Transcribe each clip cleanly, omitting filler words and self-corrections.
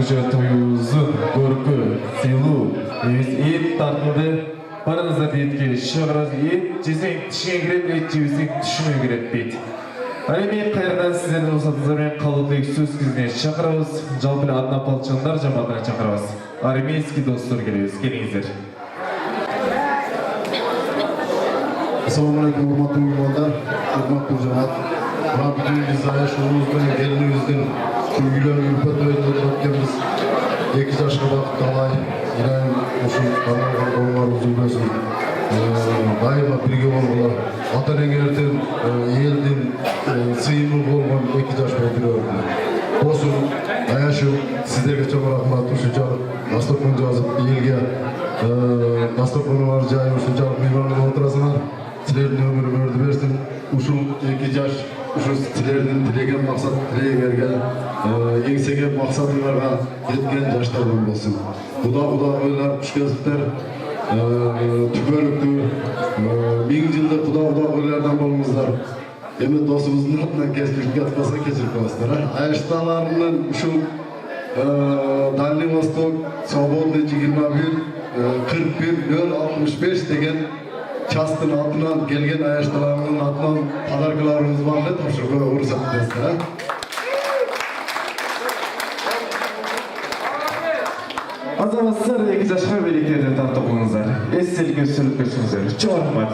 Sürücü toyuğuzun görkü, silu, et tartıldı. Barınızda deyitki, şığırız et, cesek tişine giret, et cebesek tişine giret deyit. Алемет қайырдан сіздердің рұқсатыңызбен қалыптық сөз кезіне шақырамыз. Жалпы адына палчандар жамағатына шақырамыз. Армейский достар келіңіздер. Ассалаумағалейкум, құрметті меймандар, құрметті жамағат. Мына бүтін біз аяшуымыздың, еліміздің күлгілер үлпет өйді өткенбіз. 2 жашқа бақыт қалай, Ирайым ұшын қанағын қолыңар ұзын бөсін. Дайыма бірге болғылар. Ата-енелерден, елден сыйымы болған 2 жаш болып жүреді. Осы аяшым сіздерге чоң рахмат, ушунчалык дастархан жазып, елге дастарханыңар жайып, ушунчалык меймандар отырасыңар. Силердин өмүрүңөрдү берсин. Ушул 2 жаш, ушул силердин тилеген максат, тилегерге, эңсеген максатыңарга жеткен жаштардан болсун. Куда ойлар, күчкөзүктөр, түгөлүктүү, 1000 жылдык куда ойлордон болуңуздар. Эми досубуздун атынан кесилип жатпаса кечирип коесуздар. Аяшталарынын ушул Дальний Восток, Свободный 21, 41, 065 деген частын атынан келген аяшталарынын атынан подаркаларыбыз бар деп тапшырууга уруксат этесиздер. Азаматсыздар 2 жашка белектерди тартып коюңуздар. Эстеликке сүрүп көчүңүздөр. Чоң рахмат.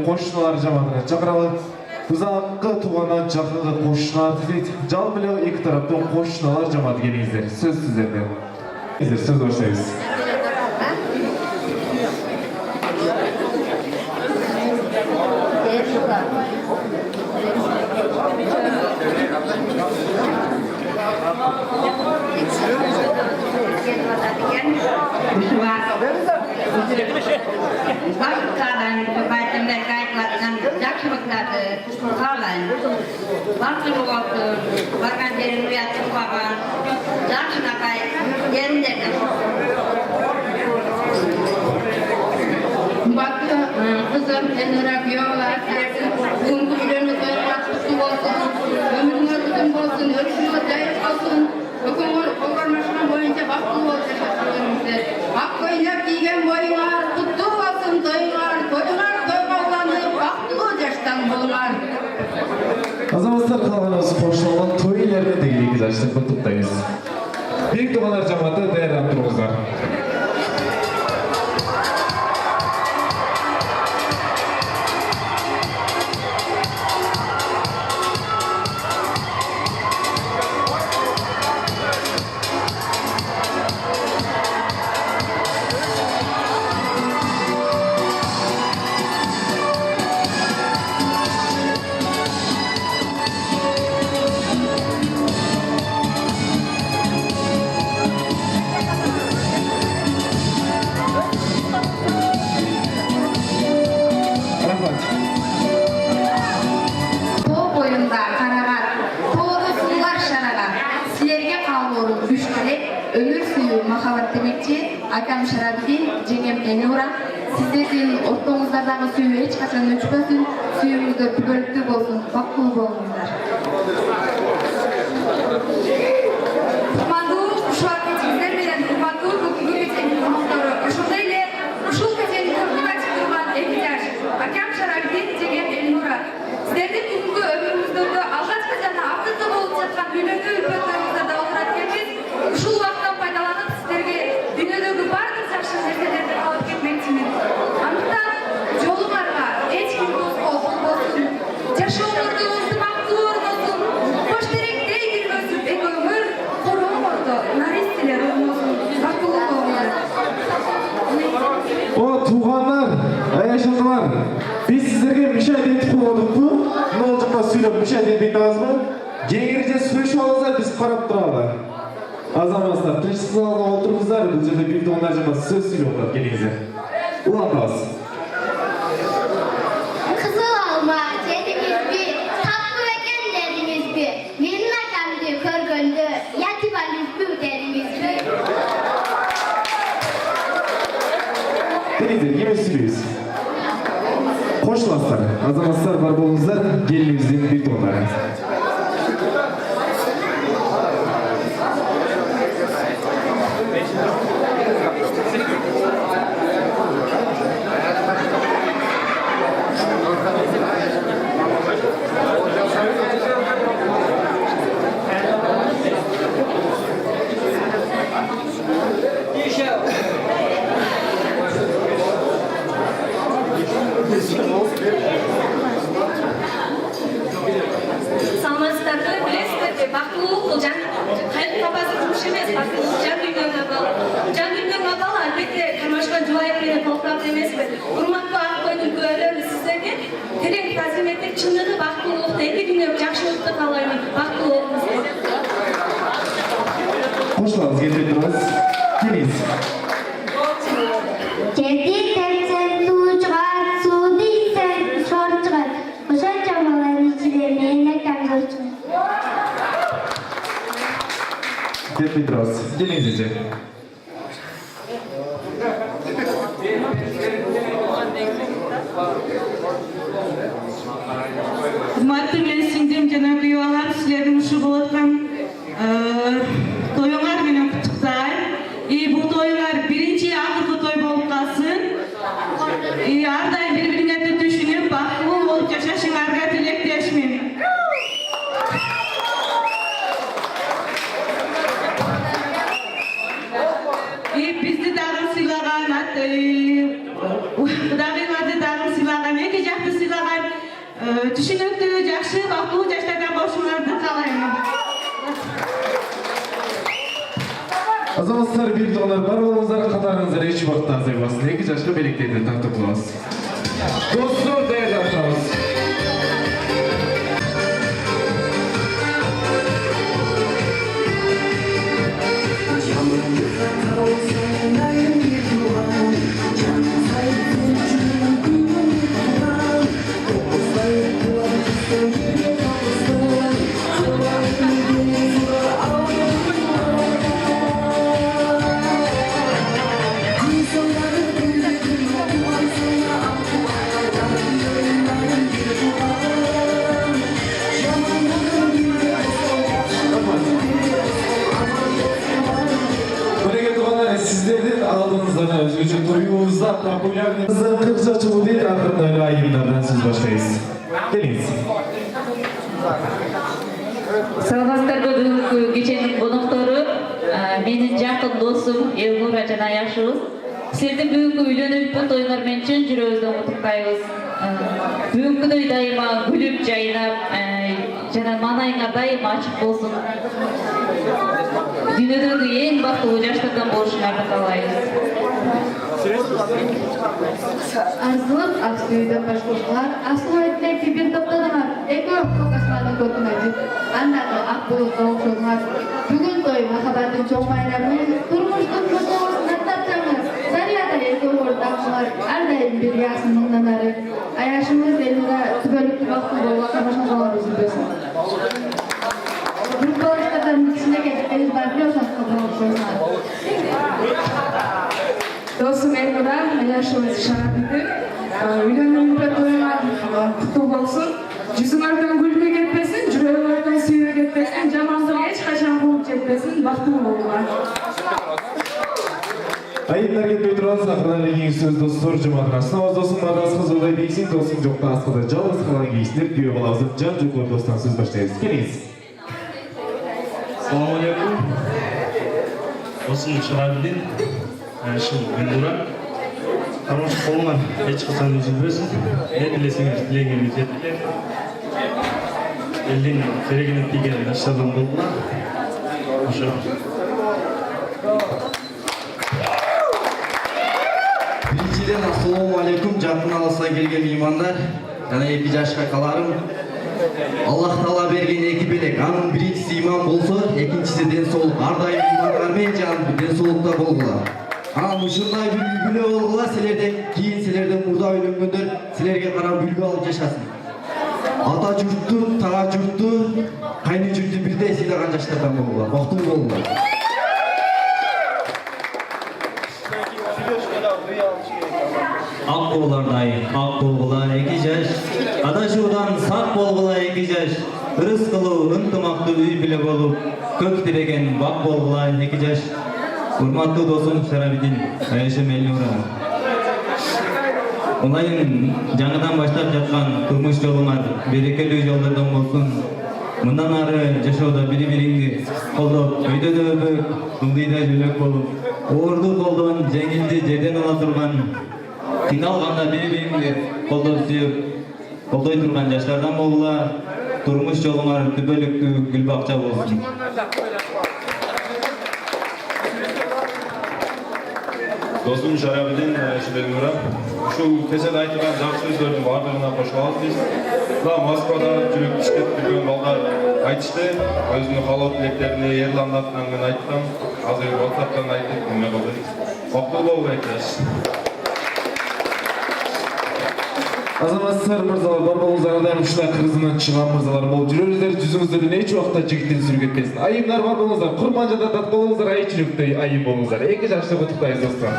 Qo'shnilar jamoatini chaqiramiz. Uzoqqa tug'andan jaqinga qo'shnilar deydi. Жалпы 2 tarafdan qo'shnilar jamoati kelingizlar. So'z sizlarda. So'z boshlaymiz. Vakitlardan köpaytımda kayıtlardan jakşılıklardı kağlayın. Vakitlik oldu, vargan derin uyatıp baban, jakşına kayıt, yerindeydi. Vakti kızım, endirak yoğlar, bugünkü ülünü doyurmak kutlu olsun, ömrünü kızım olsun, ölçünü dayıp olsun, bugün programlaşma boyunca baklı olsun. Ak koyunak giygen boyunlar, kutlu olsun toyunlar, toyunlar toymallanıp, baktığı yaştan bulunlar. Azamazlar kalağınızı qo'shnilar to'y yerine de ilgilashib kutlaymiz. Büyük Doğanlar jamoati tayyorlab turingizlar. Akam Şarabidin, Cengem Enura, sizlerin ortamınızlardaki suyu hiç kaçan ölçmesin, suyumuzda tübörlüklü olsun, bakılı olunlar. Kumandu, şu hareketimizden bilen kumandu, bugünkü geçenin muhtarı. Şuradayla, şu geçenin kırmızı açıklığından ekler. Akam Şarabidin, Cengem Enura. Sizlerin bugünkü ömrümüzde alğaç kaçana aklınızda olup çatkan ülüngü ülpetlerimizde dağıtıratkenimiz, şu vaktan faydalanıp sizlerge dünyadaki bardық жақсы нәрселерді алып кетмекшімін. Андықтан жолыңарға ешкім дос болсын, жашоолордуңузду бактылуу болсун, кош теректей жүргөзүп, өмүр короңордо нарестилер сөйлеп мüşahede етеміз бі? Егерде сөйлешіп алыңыздар, біз қарап тұралы. Азаматlar, тынышсыз залға отырыңыздар, бұл жерде бір тонна жамас сөз сөйлеп отырады, келіңіздер. Ұландыңыз. Kızıl alma dediniz bir, tatlı eken dediniz bir, benim akamdı körgöndü, yatıp alüstü dediniz bir. Келіңіздер, кеме сөйлейіз. Қошыластар, азаматlar бар болыңыздар, келіңізден бір тонна. Саламатсыздарбы, билесиздерби, бактылуулук бул кайын папасы жумуш эмес, бактылуулук жан дүйнөнүн абалы. Жан дүйнөнүн абалы албетте Кармашкан Жубаев менен толуктап эмеспи. Урматтуу ак койдун күбөлөрү сиздерге терең таазим этип, чындыгы бактылуулукту, эки дүйнөлүк жакшылыкты каалайм. Бактылуулугуңуз. Қошылаңыз, келбей тұрыңыз. Келіңіз. Kedi tersen su çıkar, su değilsen şor çıkar. Koşa çamaların içinde neyle kamzor çıkar. Келбей тұрыңыз. Келіңіз ете. Кызматтуу менен сиңдим жана күйөөңөр силердин ушу болуп аткан тоюңар менен куттуктайм. Бул тоюңар биринчи акыркы той болуп калсын. Ар дайым бири бириңерди түшүнүп, бактылуу болуп жашашыңарга тилектешмин. Бизди дагы сыйлаган, кудагыйңарды дагы сыйлаган, эки жакты сыйлаган түшүнүктүү, жакшы, бактылуу жаштарга болушуңарды каалайм. Азаматlar bir tонlar бар болыңыздар, қатарыңыздар еш уақытта азаймасын. Екі жашқа белектерді тартып қоямыз. Достар, даярланыңыз. Sizlerden aldığınızdan özgürce toyuğunuzda popülerliğinizde 40 saçımı değil ardından öyle ayımlardan siz başlayız. Geliniz. Саламатсыздарбы, бүгүнкү кеченин коноктору менин жакын досум Элнура жана Яшыбыз. Силердин бүгүнкү үйлөнүүпүн тоюңар менен чын жүрөгүбүздөн куттуктайбыз. Бүгүнкүдөй дайыма күлүп жайнап жана маанайыңар дайыма ачык болсун. Дүйнөдөгү эң бактылуу жаштардан болушуңарды каалайбыз. Арзылып Аксүйдөн башкуртулар, Асуай тилекти бир топтодуңар, экөө кокасманын көрдүңөр. Андагы ак булутка окшодуңар. Бүгүн той махабаттын чоң байрамы, турмуштун мурдоосун аттатчаңыз. Зарияда экөө ортакчылар, ар дайым бирге асын мыңданары. Аяшыңыз Элнура түбөлүктүү бактылуу болууга Кармашкан жолубуз үзбөсүн. Группалаштардан ичине кетиптениз бар бирөөсүн кабыл окшойсуңар. Досум Элнура, Яшыбыз шарапты. Үйлөнүүпүн тоюңар куттуу болсун. Жүзүңөрдөн күлкү кетпесин, жүрөгүңөрдөн сүйүү кетпесин, жамандык эч качан кууп жетпесин, бактылуу болуңар. Ayıplar ketmey turgan sahnadan eng söz dostlar cemaatine. Sınavız dostum mardası kızılday beysin, dostum jokta asqada жалғыз қалған кейсінер күйе балауызып жан жүкөр достан сөз баштайыз. Келіңіз. Assalamu alaikum. Досым Шырабидин, Яшыл Элнура. Кармашкан колуңар эч качан үзүлбөсүн. Не тилесеңиз тилегиңиз жетти. Элдин керегине тийген жаштардан болуңар. Ошо. Биринчиден ассалому алейкум, жакын алыса келген меймандар, жана 2 жашка каларым. Allah Taala berген эки белек. Анын биринчиси иман болсо, экинчиси ден соолук. Ар дайым иманга мен жан ден соолукта болгула. Анан ушундай бүлө болгула, силерден кийин силерден мурда үйлөнгөндөр силерге карап үлгү алып жашасын. Ата журтту, таа журтту, кайны журтту бирдей сыйлаган жаштардан болгула. Коктун болгула. Ак болардай, ак болгула 2 жаш, адашуудан сак болгула 2 жаш, ырыс кылуу ынтымактуу үй бүлө болуп, көк тиреген бак болгула 2 жаш. Урматтуу досум Шарабидин, Айшем Элнура. Улайым жаңыдан баштап жаткан турмуш жолуңар берекелүү жолдордон болсун. Мындан ары жашоодо бири-бириңди колдоп, өйдө да өбөк, ылдыйда жөлөк болуп, оорду колдон жеңилди жерден ала турган, кыйналганда бири-бириңди колдоп сүйүп, колдой турган жаштардан болгула. Турмуш жолуңар түбөлүктүү гүл бакча болсун. Dostum Şarabidin Şübelura, şu kesede aytılan жакшы сөздөрдүн бардыгына кошулабыз биз. Москвада жүрүп иштеп жүргөн балдар айтышты, өзүнүн каалоо тилектерин Эрлан атынан айткан, азыр WhatsApp'тан айтып, эме кылды. Коктул болуп айтыш. Азаматсыздар мырзалар, бар болуңуздар, ардайым ушундай кыргызынан чыган мырзалар болуп жүрөңүздөр, жүзүңүздөрдөн эч убакта жигиттин сүргөтпесин. Айымдар бар болуңуздар, курман жада таттуу болуңуздар, ай чүрүктөй айым болуңуздар. 2 жашты куттуктайбыз достор.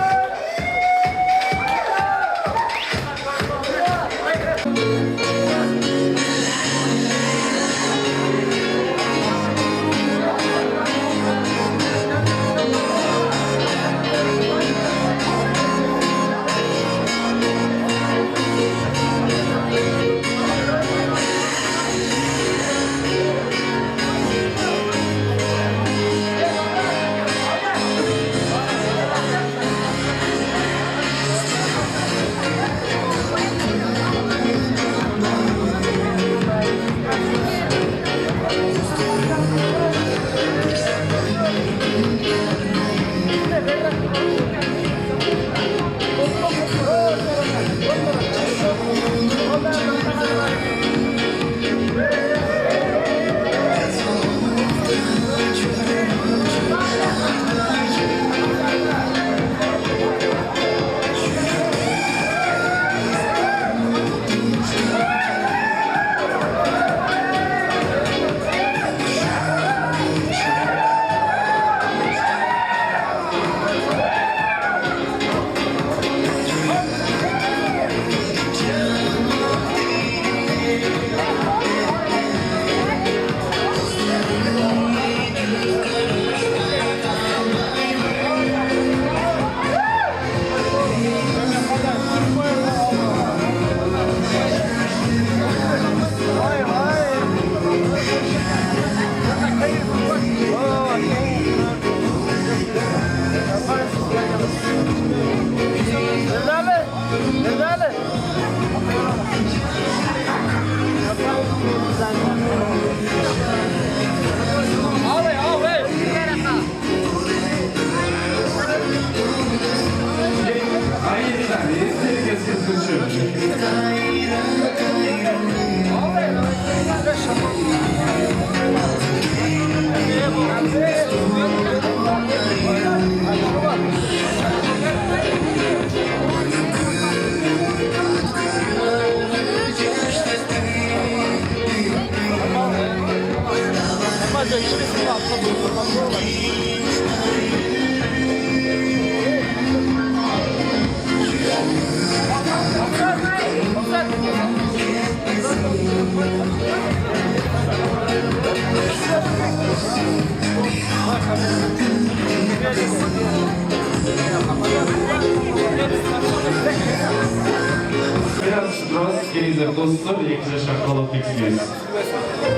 Gelizler dostlar, 2 yaşa kalıp bekliyoruz.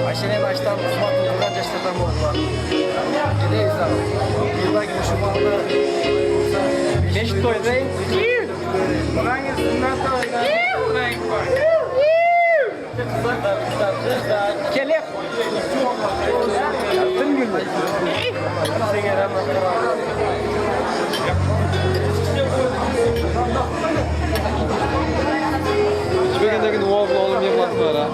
Aşırı baştan uzman durumdan yaşlardan oldular. Gideyiz abi. Yıllar gibi şu bağlı. Beş toydayım. Kelep. Tüm günler. Hiçbir gündeki oğlum yapmaz mı ara?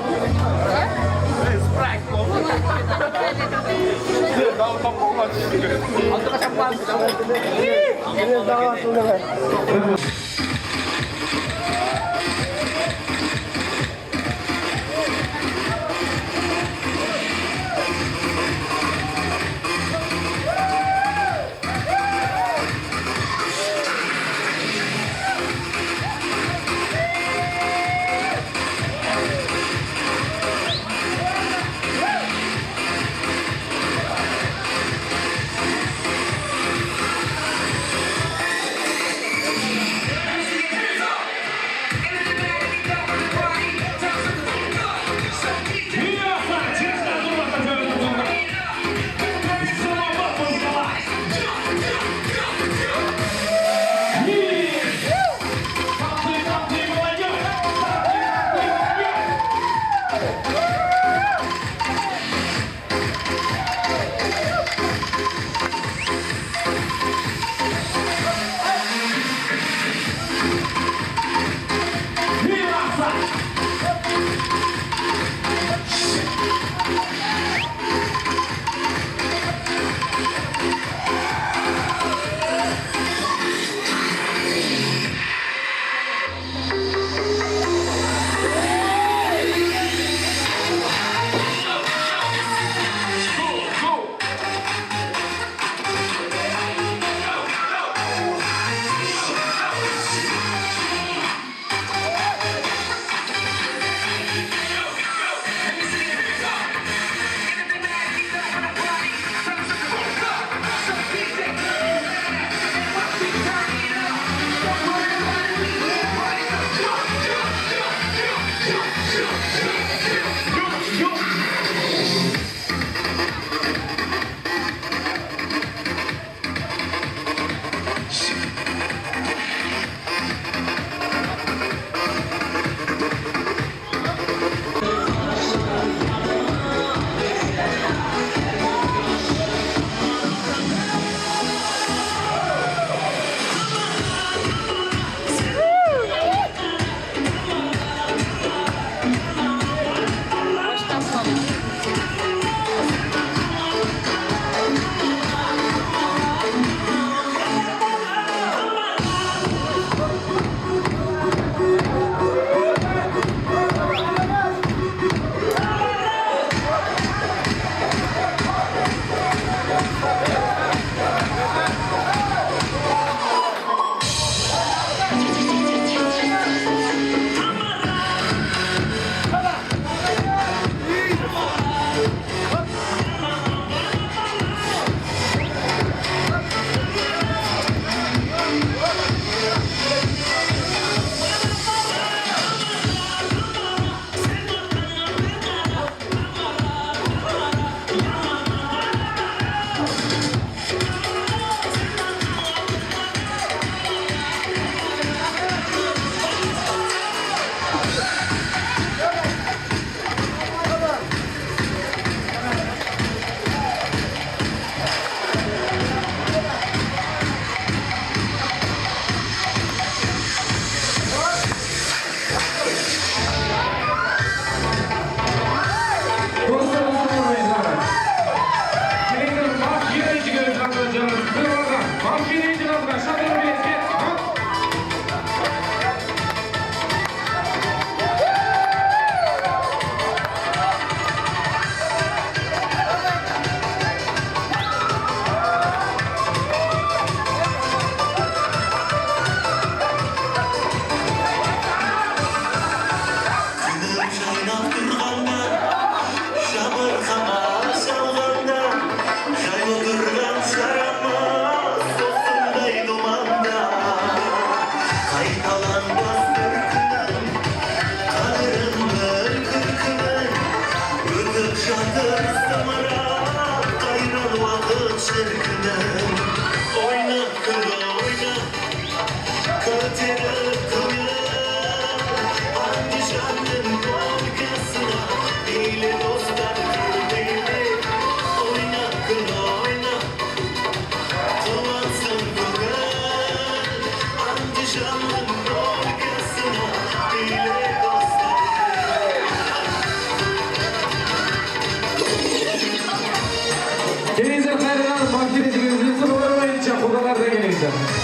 Şamır kama salganda, jay oturgan sarama, dostum Исен.